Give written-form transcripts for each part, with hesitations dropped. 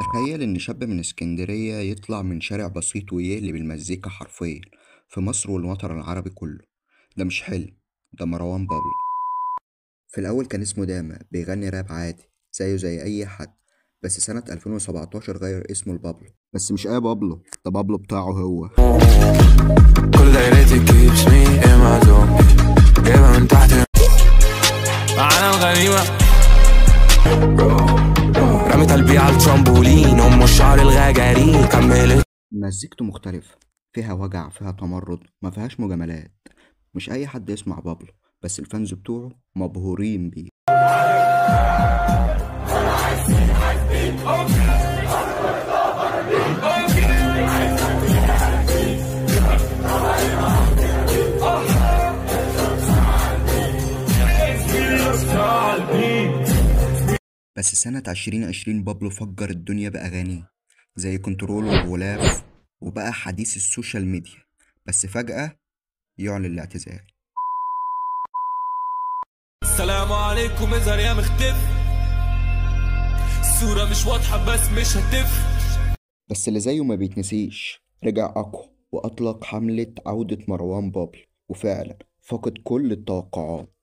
تخيل إن شاب من اسكندرية يطلع من شارع بسيط ويقلب المزيكا حرفيا في مصر والوطن العربي كله. ده مش حلم، ده مروان بابلو. في الأول كان اسمه داما بيغني راب عادي زيه زي أي حد، بس سنة 2017 غير اسمه لبابلو. بس مش أي بابلو، ده بابلو بتاعه هو. كل دايرتي keeps me in my zone. جايبها من تحت على الغريبة، رميت قلبي على الترامبولين، ام الشعر الغجرين كملت. مزيكته مختلفة، فيها وجع، فيها تمرد، ما فيهاش مجاملات. مش أي حد يسمع بابلو، بس الفانز بتوعه مبهورين بيه. بس سنة 2020 بابلو فجر الدنيا بأغانيه زي كنترول وغلاف، وبقى حديث السوشيال ميديا. بس فجأة يعلن الاعتزال. السلام عليكم اظهر يا مختف، الصورة مش واضحة بس مش هتف. بس اللي زيه ما بيتنسيش، رجع أقوى وأطلق حملة عودة مروان بابلو، وفعلا فقد كل التوقعات.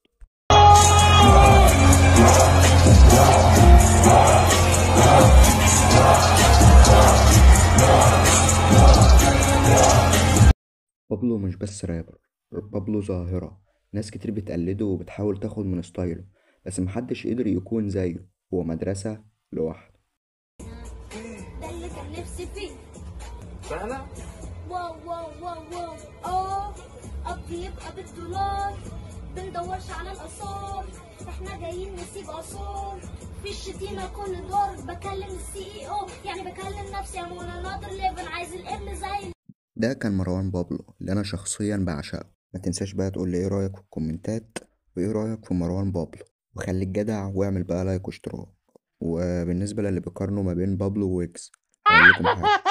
بابلو مش بس رابر، بابلو ظاهرة. ناس كتير بتقلده وبتحاول تاخد من ستايله، بس محدش قدر يكون زيه. هو مدرسة لوحده. ده اللي كان نفسي فيه. سهلة؟ واو واو واو واو اه قبضي يبقى بالدولار، بندورش على الآثار، احنا جايين نسيب آثار، في الشتيمة كل دور، بكلم السي او يعني بكلم نفسي يا منى ناطر ليفن، عايز الابن زي. ده كان مروان بابلو اللي انا شخصيا بعشقه. ما تنساش بقى تقول لي ايه رايك في الكومنتات، وايه رايك في مروان بابلو، وخليك جدع واعمل بقى لايك واشتراك. وبالنسبه للي بيقارنوا ما بين بابلو ويجز، هقول لكم حاجه.